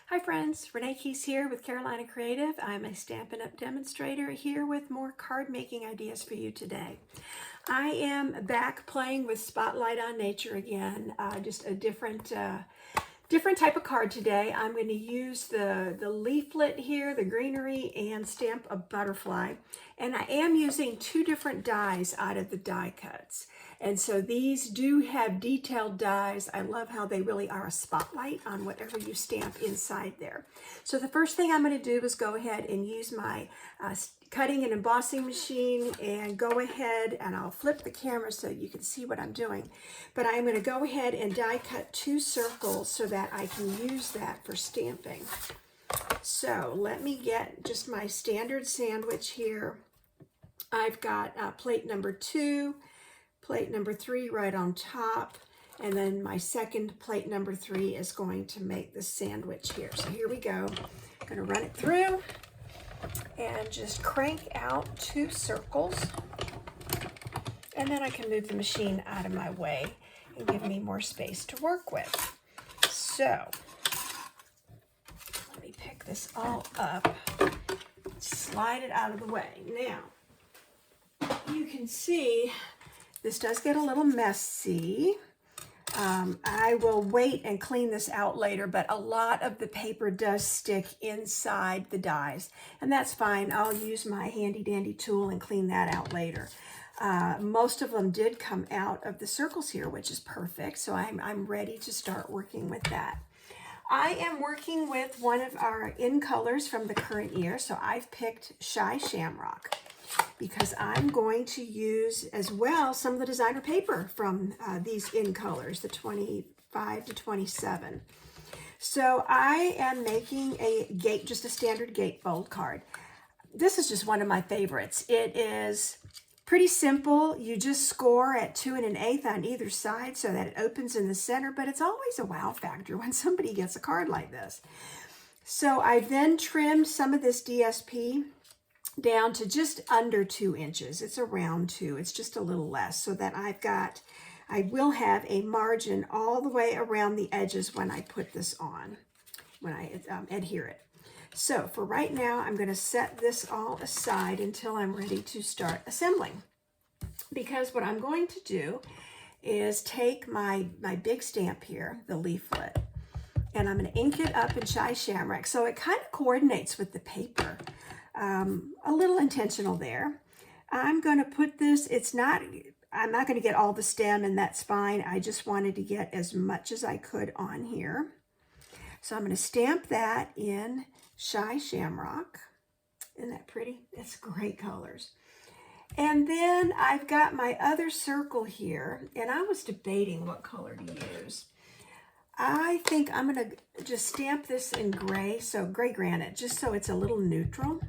Hi friends, Renee Keys here with Carolina Creative. I'm a Stampin' Up! Demonstrator here with more card making ideas for you today. I am back playing with Spotlight on Nature again, just a different type of card today. I'm going to use the leaflet here, the greenery, and stamp a butterfly. And I am using two different dies out of the die cuts. And so these do have detailed dies. I love how they really are a spotlight on whatever you stamp inside there. So the first thing I'm going to do is go ahead and use my cutting and embossing machine and go ahead and I'll flip the camera so you can see what I'm doing. But I'm going to go ahead and die cut 2 circles so that I can use that for stamping. So let me get just my standard sandwich here. I've got plate number 2, plate number 3 right on top, and then my second plate number 3 is going to make the sandwich here. So here we go. I'm going to run it through and just crank out 2 circles, and then I can move the machine out of my way and give me more space to work with. So let me pick this all up, slide it out of the way. Now you can see this does get a little messy. I will wait and clean this out later, but a lot of the paper does stick inside the dies, and that's fine. I'll use my handy dandy tool and clean that out later. Most of them did come out of the circles here, which is perfect, so I'm ready to start working with that. I am working with one of our in colors from the current year, so I've picked Shy Shamrock, because I'm going to use as well some of the designer paper from these in colors, the 25 to 27. So I am making just a standard gatefold card. This is just one of my favorites. It is pretty simple. You just score at 2 1/8 on either side so that it opens in the center, but it's always a wow factor when somebody gets a card like this. So I then trimmed some of this DSP down to just under 2 inches. It's around 2. It's just a little less, so that I will have a margin all the way around the edges when I put this on, when I adhere it. So for right now, I'm going to set this all aside until I'm ready to start assembling. Because what I'm going to do is take my big stamp here, the leaflet, and I'm going to ink it up in Shy Shamrock so it kind of coordinates with the paper. A little intentional there. I'm going to put this, I'm not going to get all the stem, and that's fine. I just wanted to get as much as I could on here. So I'm going to stamp that in Shy Shamrock. Isn't that pretty? It's great colors. And then I've got my other circle here, and I was debating what color to use. I think I'm going to just stamp this in gray, so gray granite, just so it's a little neutral.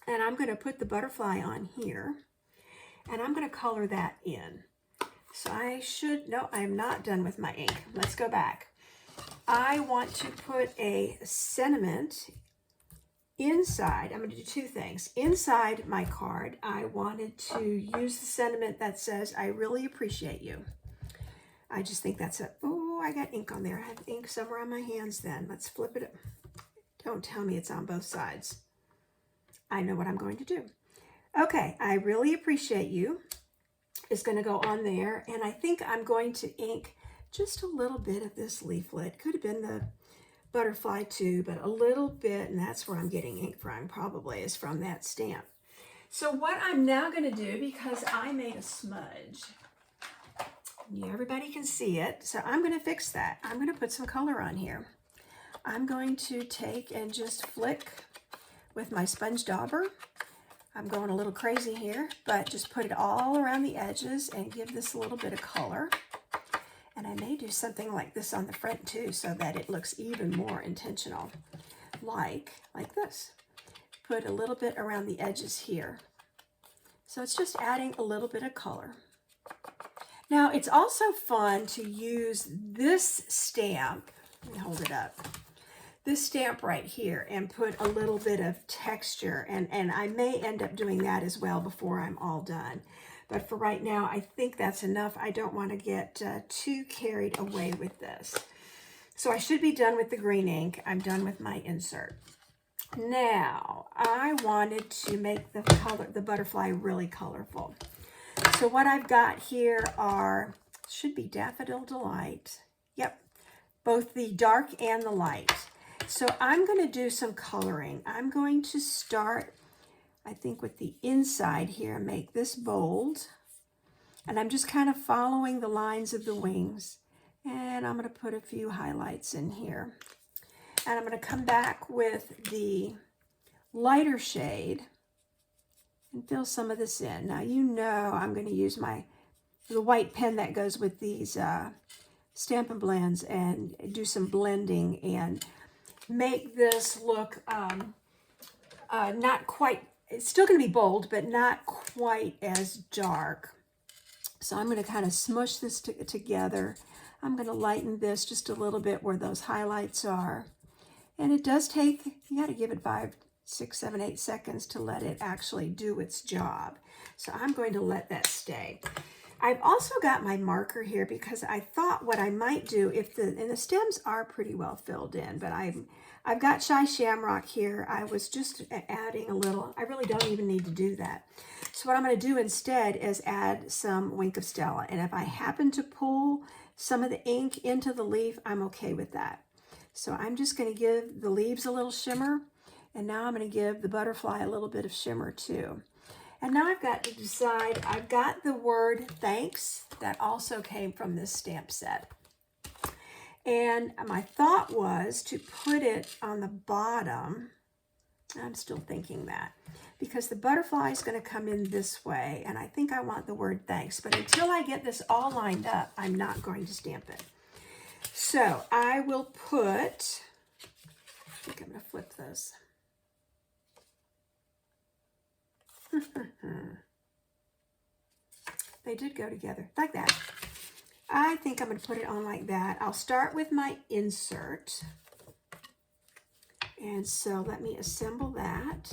And I'm going to put the butterfly on here, and I'm going to color that in. So no, I'm not done with my ink. Let's go back. I want to put a sentiment inside. I'm going to do 2 things. Inside my card, I wanted to use the sentiment that says, "I really appreciate you." I just think that's oh, I got ink on there. I have ink somewhere on my hands then. Let's flip it. Don't tell me it's on both sides. I know what I'm going to do. Okay, "I really appreciate you" is going to go on there, and I think I'm going to ink just a little bit of this leaflet. Could have been the butterfly too, but a little bit, and that's where I'm getting ink from, probably is from that stamp. So what I'm now going to do, because I made a smudge, everybody can see it, so I'm going to fix that. I'm going to put some color on here. I'm going to take and just flick with my sponge dauber. I'm going a little crazy here, but just put it all around the edges and give this a little bit of color. And I may do something like this on the front too, so that it looks even more intentional, like this. Put a little bit around the edges here. So it's just adding a little bit of color. Now it's also fun to use this stamp, let me hold it up, this stamp right here, and put a little bit of texture, and I may end up doing that as well before I'm all done. But for right now, I think that's enough. I don't want to get too carried away with this. So I should be done with the green ink. I'm done with my insert. Now, I wanted to make the butterfly really colorful. So what I've got here should be Daffodil Delight. Yep, both the dark and the light. So I'm going to do some coloring. I'm going to start, I think, with the inside here, make this bold. And I'm just kind of following the lines of the wings. And I'm going to put a few highlights in here. And I'm going to come back with the lighter shade and fill some of this in. Now, you know I'm going to use the white pen that goes with these Stampin' Blends and do some blending and make this look not quite, it's still going to be bold, but not quite as dark. So I'm going to kind of smush this together. I'm going to lighten this just a little bit where those highlights are. And it does take, you got to give it 5, 6, 7, 8 seconds to let it actually do its job. So I'm going to let that stay. I've also got my marker here because I thought what I might do and the stems are pretty well filled in, but I've got Shy Shamrock here. I was just adding a little. I really don't even need to do that. So what I'm going to do instead is add some Wink of Stella. And if I happen to pull some of the ink into the leaf, I'm okay with that. So I'm just going to give the leaves a little shimmer. And now I'm going to give the butterfly a little bit of shimmer too. And now I've got to decide, I've got the word thanks that also came from this stamp set. And my thought was to put it on the bottom. I'm still thinking that because the butterfly is going to come in this way. And I think I want the word thanks. But until I get this all lined up, I'm not going to stamp it. So I will put, I think I'm going to flip this. They did go together like that. I think I'm going to put it on like that. I'll start with my insert. And so let me assemble that.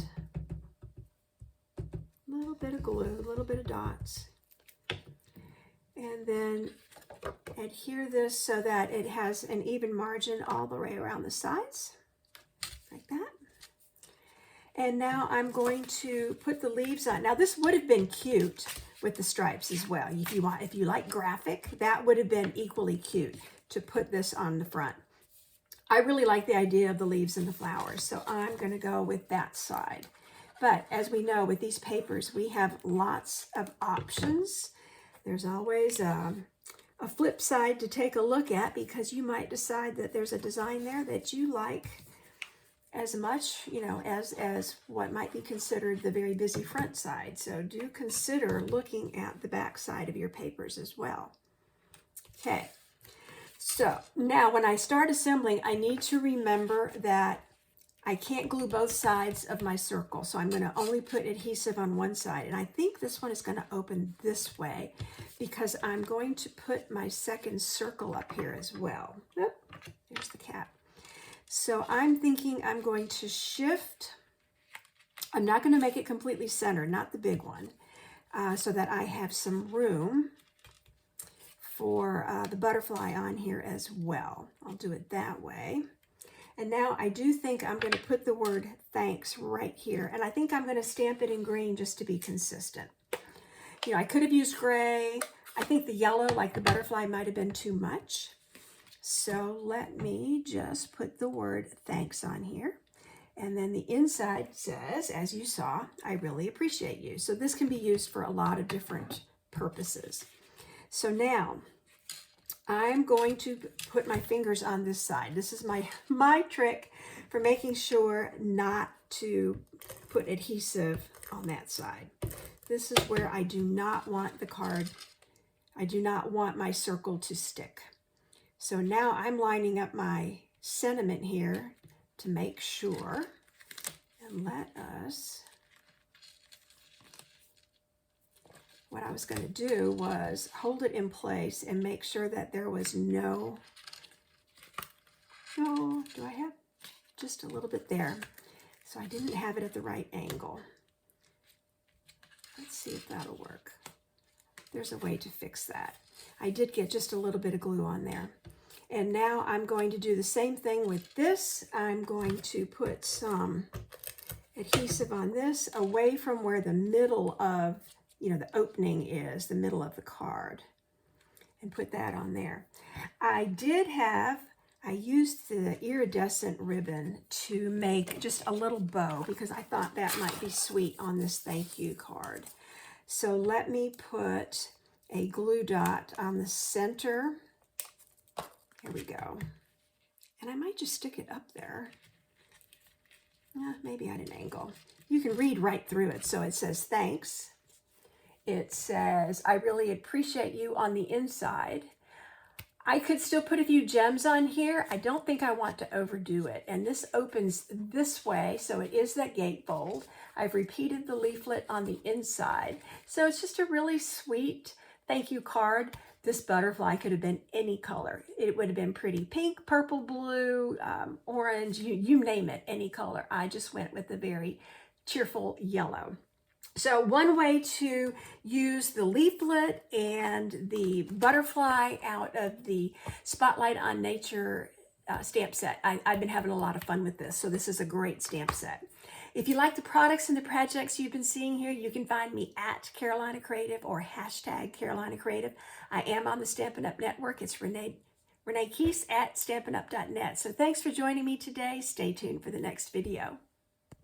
A little bit of glue, a little bit of dots. And then adhere this so that it has an even margin all the way around the sides. Like that. And now I'm going to put the leaves on. Now this would have been cute with the stripes as well. If you like graphic, that would have been equally cute to put this on the front. I really like the idea of the leaves and the flowers, so I'm going to go with that side. But as we know, with these papers, we have lots of options. There's always a flip side to take a look at because you might decide that there's a design there that you like as much, as what might be considered the very busy front side. So do consider looking at the back side of your papers as well. Okay, so now when I start assembling, I need to remember that I can't glue both sides of my circle. So I'm going to only put adhesive on one side. And I think this one is going to open this way because I'm going to put my second circle up here as well. Oop, there's the cap. So I'm thinking I'm going to shift. I'm not going to make it completely centered, not the big one, so that I have some room for the butterfly on here as well. I'll do it that way. And now I do think I'm going to put the word thanks right here. And I think I'm going to stamp it in green just to be consistent. I could have used gray. I think the yellow, like the butterfly, might have been too much. So let me just put the word thanks on here. And then the inside says, as you saw, I really appreciate you. So this can be used for a lot of different purposes. So now I'm going to put my fingers on this side. This is my trick for making sure not to put adhesive on that side. This is where I do not want the card, I do not want my circle to stick. So now I'm lining up my sentiment here to make sure. And let us, what I was going to do was hold it in place and make sure that there was do I have just a little bit there? So I didn't have it at the right angle. Let's see if that'll work. There's a way to fix that. I did get just a little bit of glue on there. And now I'm going to do the same thing with this. I'm going to put some adhesive on this away from where the middle of, the opening is, the middle of the card, and put that on there. I used the iridescent ribbon to make just a little bow because I thought that might be sweet on this thank you card. So let me put a glue dot on the center. Here we go. And I might just stick it up there. Maybe at an angle. You can read right through it. So it says thanks. It says, I really appreciate you on the inside. I could still put a few gems on here. I don't think I want to overdo it. And this opens this way, so it is that gatefold. I've repeated the leaflet on the inside. So it's just a really sweet thank you card. This butterfly could have been any color. It would have been pretty pink, purple, blue, orange, you name it, any color. I just went with a very cheerful yellow. So one way to use the leaflet and the butterfly out of the Spotlight on Nature stamp set. I've been having a lot of fun with this, so this is a great stamp set. If you like the products and the projects you've been seeing here, you can find me at Carolina Creative or hashtag Carolina Creative. I am on the Stampin' Up! Network. It's Renee Keese at Stampin'Up.net. So thanks for joining me today. Stay tuned for the next video.